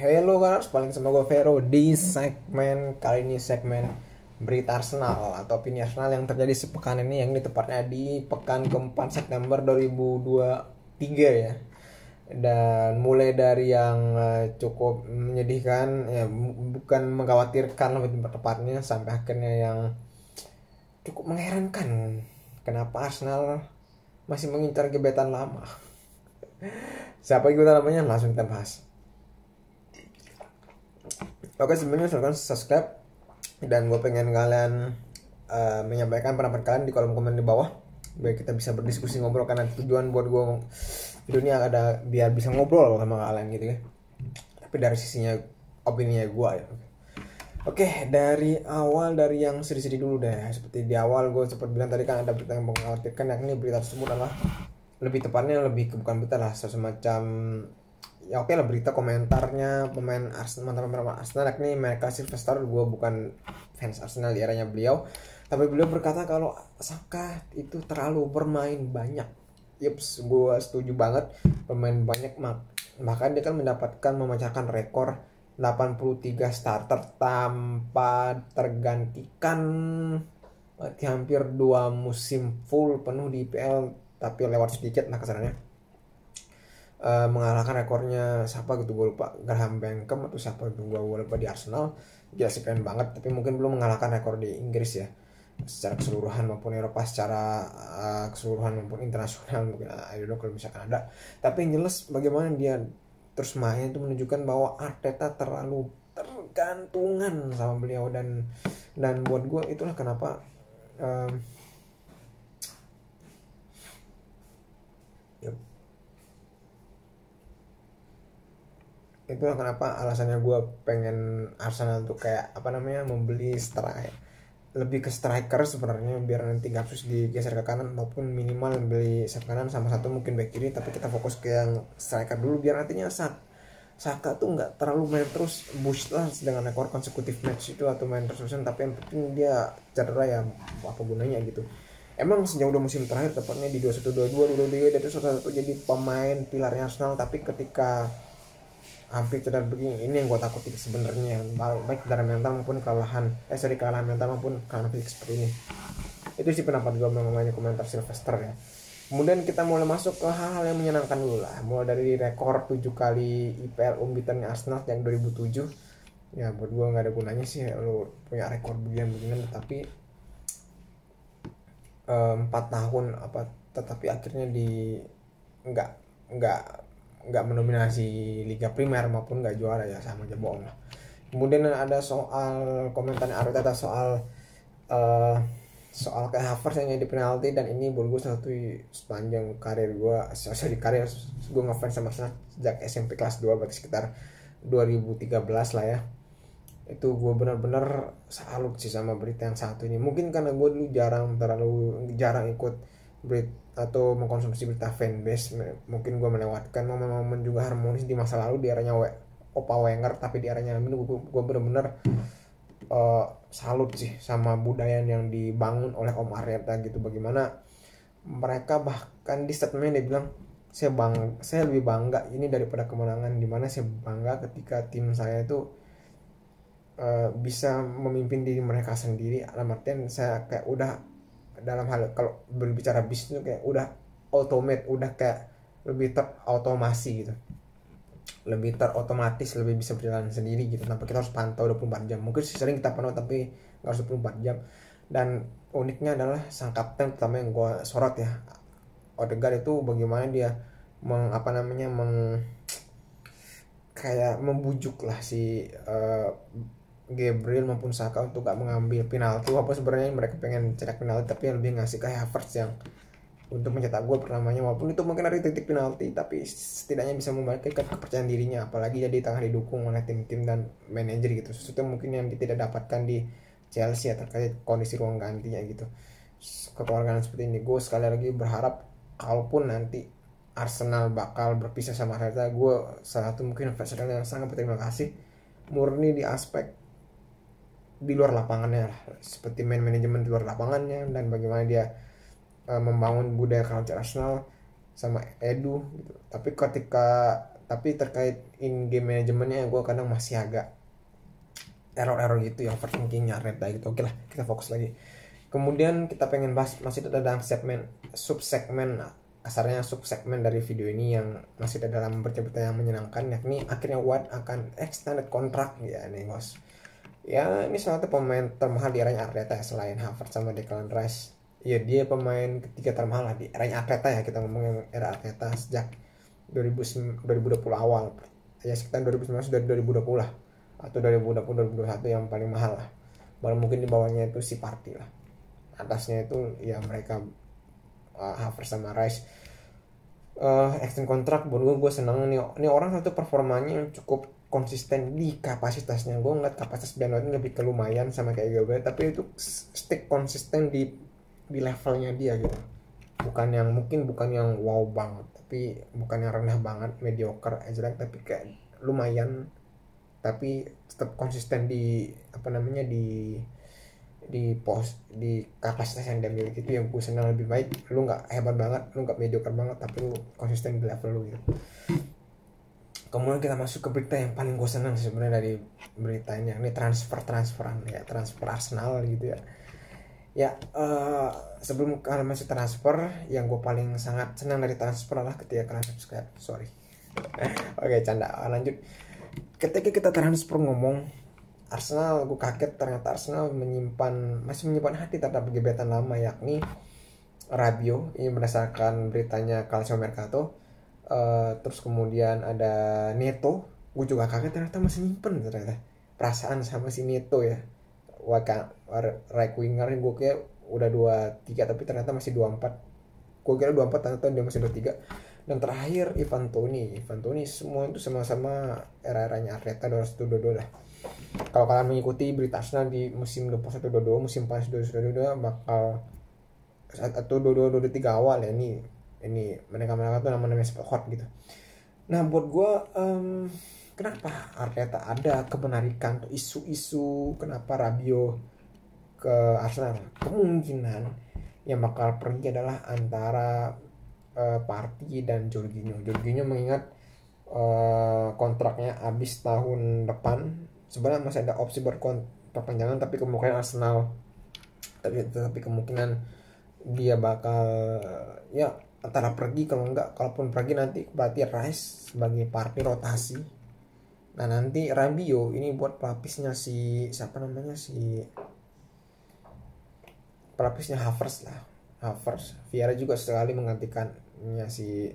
Hello guys, paling sama gue Vero di segmen kali ini, segmen berita Arsenal atau opini Arsenal yang terjadi sepekan ini, yang ini tepatnya di pekan ke-4 September 2023 ya. Dan mulai dari yang cukup menyedihkan, ya bukan mengkhawatirkan lebih tepatnya, sampai akhirnya yang cukup mengherankan. Kenapa Arsenal masih mengincar gebetan lama? Siapa yang kita namanya? Langsung kita bahas. Oke, sebelumnya silahkan subscribe, dan gue pengen kalian menyampaikan pendapat kalian di kolom komen di bawah biar kita bisa berdiskusi, ngobrol, karena tujuan buat gue video ini ada biar bisa ngobrol sama kalian gitu ya, tapi dari sisinya opininya gue ya. Oke, dari awal, dari yang sedih-sedih dulu deh. Seperti di awal gue sempat bilang tadi kan ada berita yang mengkhawatirkan, yakni berita tersebut adalah, lebih tepatnya lebih ke bukan berita lah, semacam ya oke lah, berita komentarnya pemain Arsenal, mantan pemain Arsenal, yakni Michael Sylvester. Gue bukan fans Arsenal di eranya beliau, tapi beliau berkata kalau Saka itu terlalu bermain banyak. Yups, gue setuju banget, bermain banyak, bahkan dia kan mendapatkan memecahkan rekor 83 starter tanpa tergantikan, hampir 2 musim full penuh di IPL, tapi lewat sedikit lah kesannya. Mengalahkan rekornya siapa gitu, gue lupa, Graham Bentham atau siapa gitu, gue lupa, di Arsenal. Jelas keren banget, tapi mungkin belum mengalahkan rekor di Inggris ya, secara keseluruhan maupun Eropa, secara keseluruhan maupun internasional mungkin, I don't know kalau misalkan ada. Tapi yang jelas bagaimana dia terus main itu menunjukkan bahwa Arteta terlalu tergantungan sama beliau, dan buat gue itulah kenapa itulah kenapa alasannya gue pengen Arsenal tuh kayak apa namanya, membeli lebih ke striker sebenarnya, biar nanti Gapsus digeser ke kanan, maupun minimal beli sayap kanan sama satu mungkin back kiri, tapi kita fokus ke yang striker dulu, biar nantinya saat Saka tuh nggak terlalu main terus boost lah dengan rekor konsekutif match itu, atau main terus, tapi yang penting dia cedera ya, apa gunanya gitu. Emang sejauh 2 musim terakhir, tepatnya di 21-22, 22-23, dia tuh satu jadi pemain pilarnya Arsenal, tapi ketika hampir cedera begini, ini yang gue takutin sebenarnya, baik dari mental maupun kalahan mental maupun kalahan fisik seperti ini. Itu sih pendapat gue mengenai komentar Sylvester ya. Kemudian kita mulai masuk ke hal-hal yang menyenangkan dulu lah, mulai dari rekor 7 kali IPL unbeatennya Arsenal yang 2007. Ya buat gue nggak ada gunanya sih lo punya rekor beginian, tapi 4 tahun apa, tetapi akhirnya di nggak mendominasi Liga Primer maupun nggak juara, ya sama aja bohong lah. Kemudian ada soal komentarnya Arteta soal kayak Havertz yang jadi penalti, dan ini buat gue satu sepanjang karir gue, karir gue ngefans sama Arsenal sejak SMP kelas 2, berarti sekitar 2013 lah ya. Itu gue benar-benar salut sih sama berita yang satu ini. Mungkin karena gue dulu terlalu jarang ikut berita atau mengkonsumsi berita fanbase, mungkin gue melewatkan momen-momen juga harmonis di masa lalu di eranya Opa Wenger, tapi di eranya ini gue benar-benar salut sih sama budaya yang dibangun oleh Om Arteta gitu. Bagaimana mereka bahkan di statementnya dia bilang, saya lebih bangga ini daripada kemenangan, dimana saya bangga ketika tim saya itu bisa memimpin diri mereka sendiri. Dalam artian saya kayak udah, dalam hal kalau berbicara bisnis kayak udah automate, udah kayak lebih terotomasi gitu, lebih terotomatis, lebih bisa berjalan sendiri gitu, tanpa kita harus pantau 24 jam. Mungkin sering kita pantau tapi nggak harus 24 jam. Dan uniknya adalah sang kapten pertama yang gue sorot ya, Odegaard, itu bagaimana dia kayak membujuk lah si Gabriel maupun Saka untuk gak mengambil penalti, walaupun sebenarnya mereka pengen cetak penalti, tapi yang lebih ngasih ke Havertz yang untuk mencetak gol pertamanya, walaupun itu mungkin dari titik penalti, tapi setidaknya bisa membangkitkan kepercayaan dirinya, apalagi jadi tengah didukung oleh tim-tim dan manajer gitu, sesuatu mungkin yang tidak dapatkan di Chelsea ya, terkait kondisi ruang gantinya gitu. Kekeluargaan seperti ini, gue sekali lagi berharap kalaupun nanti Arsenal bakal berpisah sama Arteta, gue salah satu mungkin fans yang sangat berterima kasih murni di aspek di luar lapangannya lah, seperti manajemen di luar lapangannya, dan bagaimana dia membangun budaya culture Arsenal sama Edu gitu. Tapi ketika Tapi terkait in game manajemennya gue kadang masih agak error gitu, yang overthinkingnya reda gitu. Oke lah, kita fokus lagi. Kemudian kita pengen bahas masih ada dalam segmen subsegmen, kasarnya subsegmen dari video ini yang masih ada dalam bercerita yang menyenangkan, yakni akhirnya Watt akan extended kontrak ya nih bos. Ya ini salah satu pemain termahal di eranya Arteta ya, selain Havertz sama Declan Rice. Ya dia pemain ketiga termahal lah di eranya Arteta ya, kita ngomongin era Arteta sejak 2020 awal ya, sekitar 2019 dari 2020 lah, atau 2020 2021 yang paling mahal lah. Baru mungkin di bawahnya itu si Partey lah, atasnya itu ya mereka Havertz sama Rice. Extend kontrak buat gue seneng nih. Ini orang satu performanya yang cukup konsisten di kapasitasnya. Gue ngeliat kapasitas Ben White ini lebih ke lumayan sama kayak gue, tapi itu stick konsisten di levelnya dia gitu. Bukan yang wow banget, tapi bukan yang rendah banget, mediocre aja, tapi kayak lumayan, tapi tetap konsisten di di kapasitas yang dia miliki. Itu yang gue senang, lebih baik lu nggak hebat banget, lu nggak mediocre banget, tapi lu konsisten di level lu gitu. Kemudian kita masuk ke berita yang paling gue senang sebenarnya dari berita ini transferan ya, transfer Arsenal gitu ya. Sebelum kalian masuk transfer, yang gue paling sangat senang dari transfer adalah ketika kalian subscribe. Oke, canda, lanjut. Ketika kita transfer ngomong Arsenal, gue kaget ternyata Arsenal masih menyimpan hati terhadap gebetan lama, yakni Rabiot. Ini berdasarkan beritanya Calcio Mercato. Terus kemudian ada Neto. Gue juga kaget ternyata masih nyimpen ternyata perasaan sama si Neto ya. Right winger gue kira udah 23, tapi ternyata masih 24. Gue kira 24, ternyata dia masih 23. Dan terakhir Ivan Toney, semua itu sama-sama era-eranya Arteta 21-22 lah. Kalau kalian mengikuti berita Arsenal di musim 21-22, musim panas 22-22 bakal atau 22-23 awal ya, ini mereka tuh namanya hot gitu. Nah buat gue, kenapa Arteta ada kebenarikan atau isu-isu kenapa Rabiot ke Arsenal? Kemungkinan yang bakal pergi adalah antara Partey dan Jorginho mengingat kontraknya habis tahun depan. Sebenarnya masih ada opsi perpanjangan, tapi kemungkinan Arsenal tapi kemungkinan dia bakal ya antara pergi, kalaupun pergi nanti berarti Rice sebagai Partey rotasi. Nah nanti Rabiot ini buat pelapisnya pelapisnya Havertz. Vieira juga sekali menggantikannya si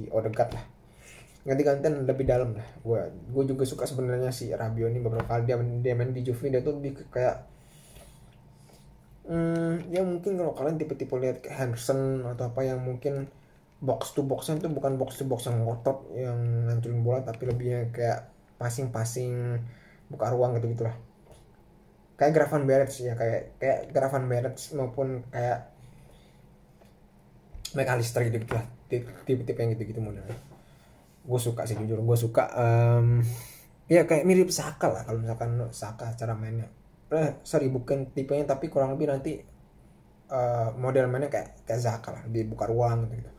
Odegaard lah, ganti-gantian lebih dalam lah. Gue juga suka sebenarnya si Rabiot ini. Beberapa kali dia main di Juve, dia tuh lebih kayak ya mungkin kalau kalian tipe-tipe lihat kayak Henderson atau apa yang mungkin box to boxnya itu bukan box to box yang ngotot yang ngancurin bola, tapi lebihnya kayak passing buka ruang gitu lah. Kayak Gravan Berets ya, kayak Gravan Berets maupun kayak McAllister gitu lah, tipe-tipe yang gitu modelnya. Gue suka sih, jujur gue suka. Ya kayak mirip Saka lah, kalau misalkan Saka cara mainnya, bukan tipenya, tapi kurang lebih nanti model mainnya kayak Saka lah, dibuka ruang gitu.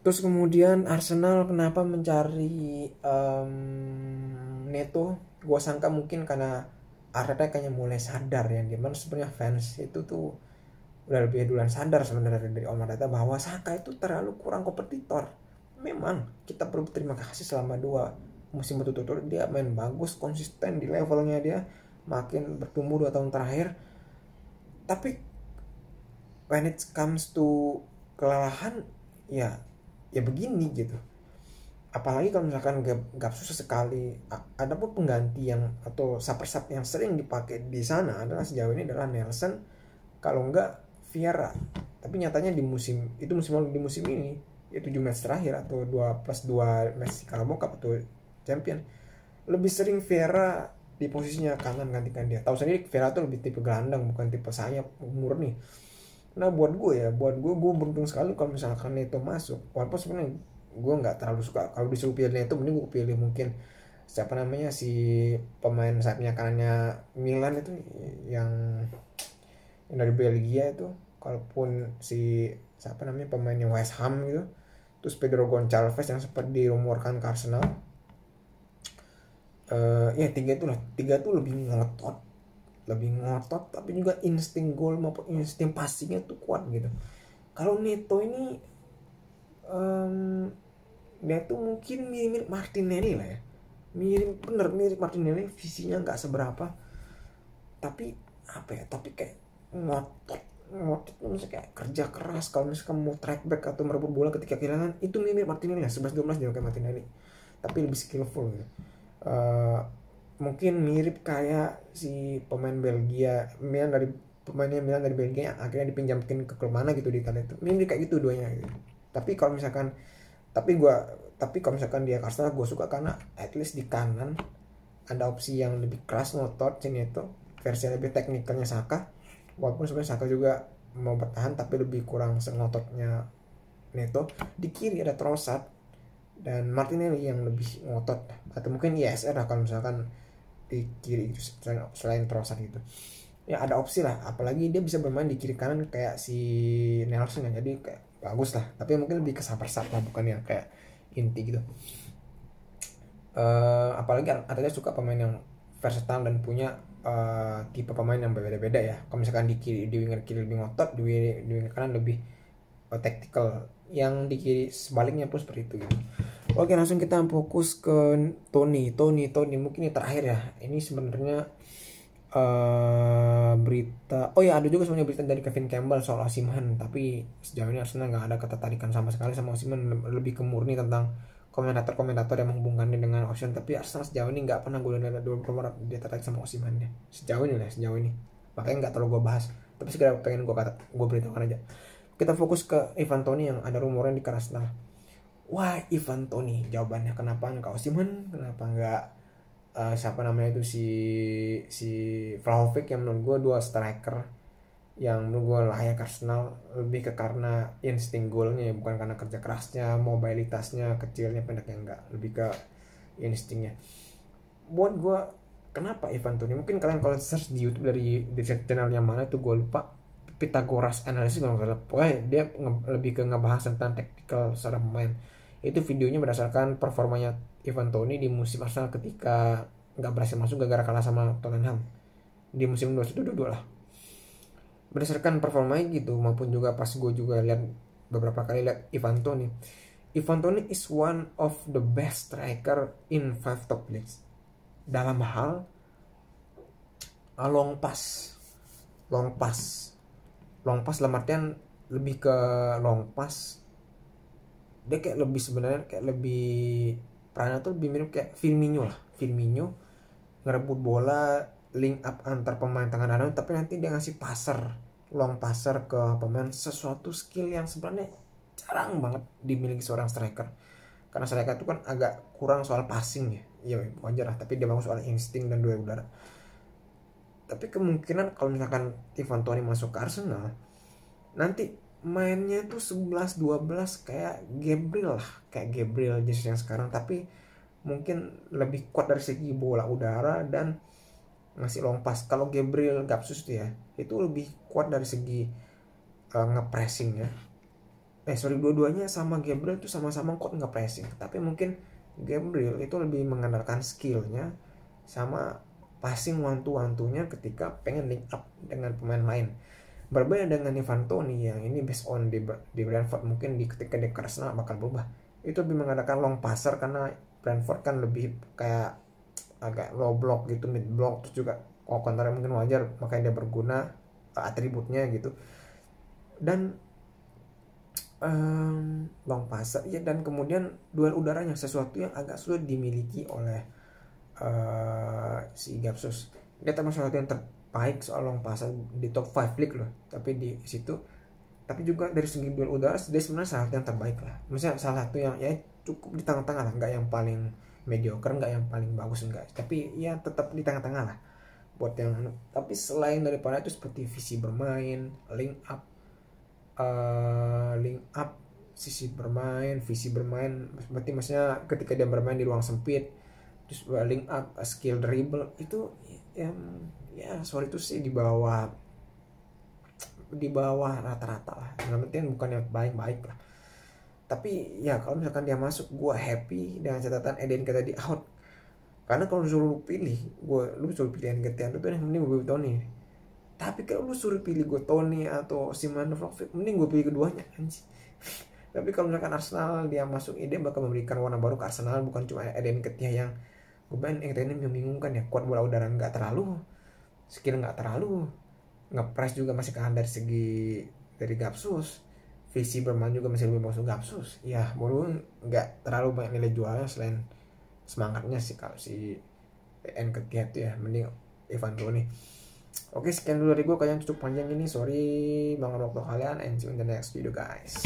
Terus kemudian Arsenal kenapa mencari Neto? Gue sangka mungkin karena Arteta kayaknya mulai sadar ya, dimana sebenarnya fans itu tuh udah lebih duluan sadar sebenarnya dari Om Arteta bahwa Saka itu terlalu kurang kompetitor. Memang kita perlu terima kasih, selama 2 musim berturut-turut dia main bagus, konsisten di levelnya, dia makin bertumbuh 2 tahun terakhir. Tapi when it comes to kelelahan ya begini gitu. Apalagi kalau misalkan gap susah sekali. Ada pun pengganti yang atau sub yang sering dipakai di sana adalah sejauh ini adalah Nelson, kalau enggak Vieira. Tapi nyatanya di musim lalu, di musim ini ya 7 match terakhir atau 2+2 match Carabao Cup atau Champion, lebih sering Vieira di posisinya kanan gantikan dia. Tahu sendiri Vieira tuh lebih tipe gelandang, bukan tipe sayap murni. Nah buat gue beruntung sekali kalau misalkan Neto masuk. Walaupun sebenarnya gue nggak terlalu suka kalau disuruh pilih Neto, mending gue pilih mungkin si pemain sayapnya kanannya Milan itu yang dari Belgia itu. Kalaupun pemainnya West Ham gitu, terus Pedro Gonçalves yang sempat dirumorkan ke Arsenal. Ya tiga tuh lebih ngotot tapi juga insting gol maupun insting passingnya tuh kuat gitu. Kalau Neto ini dia tuh mungkin mirip Martinelli lah ya, mirip Martinelli, visinya nggak seberapa, tapi apa ya, tapi kayak ngotot maksudnya kayak kerja keras. Kalau misalkan mau track back atau merebut bola ketika kehilangan, itu mirip Martinelli lah, 11-12 dia kayak Martinelli tapi lebih skillful gitu. Mungkin mirip kayak si pemain Belgia pemainnya Milan dari Belgia yang akhirnya dipinjamkan ke klub mana gitu di Italia, itu mirip kayak gitu duanya gitu. Tapi kalau misalkan kalau misalkan dia Arsenal, gue suka karena at least di kanan ada opsi yang lebih keras ngotot sini itu, versi lebih teknikalnya Saka, walaupun sebenarnya Saka juga mau bertahan tapi lebih kurang sengototnya Neto. Di kiri ada Trossard dan Martinelli yang lebih ngotot, atau mungkin ISR lah kalau misalkan di kiri itu selain Trossard gitu ya, ada opsi lah. Apalagi dia bisa bermain di kiri kanan kayak si Nelson ya, jadi kayak bagus lah, tapi mungkin lebih ke saper-saper lah, bukan yang kayak inti gitu. Apalagi Arteta suka pemain yang versatile dan punya tipe pemain yang berbeda-beda ya. Kalau misalkan di winger kiri lebih ngotot, di winger kanan lebih tactical, yang di kiri sebaliknya pun seperti itu gitu. Oke, langsung kita fokus ke Toni. Mungkin ini terakhir ya. Ini sebenarnya berita. Oh ya, ada juga sebenarnya berita dari Kevin Campbell soal Osimhen, tapi sejauh ini Arsenal nggak ada ketertarikan sama sekali sama Osimhen, lebih ke murni tentang komentator yang menghubungkannya dengan Osimhen. Tapi Arsenal sejauh ini nggak pernah gue lihat rumor dia tertarik sama Osimhen ya. Sejauh ini, makanya nggak terlalu gue bahas. Tapi segera pengen gue beritahukan aja. Kita fokus ke Ivan Toney yang ada rumornya di Arsenal. Wah, Ivan Toney, jawabannya kenapa nggak Osimhen, kenapa nggak siapa namanya itu si Vlahovic, yang menurut gue dua striker yang menurut gue layak Arsenal, lebih ke karena insting golnya ya, bukan karena kerja kerasnya, mobilitasnya, kecilnya, pendeknya, enggak, lebih ke instingnya. Buat gue kenapa Ivan Toney, mungkin kalian kalau search di YouTube dari channelnya mana itu gue lupa, Pythagoras Analysis kalau nggak salah, pokoknya dia lebih ke ngebahas tentang tactical seorang pemain. Itu videonya berdasarkan performanya Ivan Toney di musim Arsenal ketika nggak berhasil masuk gara-gara kalah sama Tottenham di musim 21-22 lah. Berdasarkan performanya gitu, maupun juga pas gue juga lihat beberapa kali lihat Ivan Toney is one of the best striker in 5 top leagues dalam hal long pass dalam artian lebih ke long pass. Dia kayak lebih sebenarnya kayak lebih perannya tuh lebih mirip kayak Firmino ngerebut bola, link up antar pemain tengah dan tapi nanti dia ngasih long passer ke pemain, sesuatu skill yang sebenarnya jarang banget dimiliki seorang striker, karena striker itu kan agak kurang soal passing ya wajar lah, tapi dia bagus soal insting dan duel udara. Tapi kemungkinan kalau misalkan Ivan Toney masuk ke Arsenal nanti mainnya tuh 11-12 kayak Gabriel Jesus yang sekarang, tapi mungkin lebih kuat dari segi bola udara dan ngasih long pass. Kalau Gabriel Gapsus tuh ya, itu lebih kuat dari segi ngepressing ya. Dua-duanya sama Gabriel tuh sama-sama kuat ngepressing, tapi mungkin Gabriel itu lebih mengandalkan skillnya sama passing one-to-one-nya ketika pengen link up dengan pemain lain. Berbeda dengan Ivan Toney yang ini based on di Brentford, mungkin ketika di Arsenal bakal berubah. Itu lebih mengandalkan long passer karena Brentford kan lebih kayak agak low block gitu, mid block, terus juga counter mungkin wajar, makanya dia berguna atributnya gitu. Dan long passer ya, dan kemudian duel udaranya, sesuatu yang agak sulit dimiliki oleh si Gapsus. Dia termasuk sesuatu yang terbaik soal long passer di top 5 league loh, tapi di situ, tapi juga dari segi duel udara dia sebenarnya salah satu yang terbaik lah. Maksudnya salah satu yang ya cukup di tengah-tengah lah, nggak yang paling mediocre, nggak yang paling bagus, enggak, tapi ya tetap di tengah-tengah lah buat yang. Tapi selain daripada itu seperti visi bermain, link up, visi bermain berarti maksudnya ketika dia bermain di ruang sempit, terus link up, skill dribble itu ya sorry itu sih di bawah rata-rata lah, dalam artian bukan yang baik lah. Tapi ya kalau misalkan dia masuk, gue happy dengan catatan Eden Nketiah di out. Karena kalau lu pilih, lu suruh pilih Nketiah itu yang mending gue pilih Toni. Tapi kalau lu suruh pilih gue Toni atau Szymanowicz, mending gue pilih keduanya anjing. Tapi kalau misalkan Arsenal dia masuk, dia bakal memberikan warna baru ke Arsenal, bukan cuma Eden Nketiah yang beban ini membingungkan ya. Kuat bola udara nggak terlalu, skill nggak terlalu, nge-press juga masih kalah dari segi dari Gapsus, visi bermain juga masih lebih bagus Gapsus. Ya baru nggak terlalu banyak nilai jualnya selain semangatnya sih kalau si Nketiah itu ya, mending Ivan Toney. Oke, sekian dulu dari gue, kalian cukup panjang ini, sorry banget waktu kalian, and see you in the next video guys.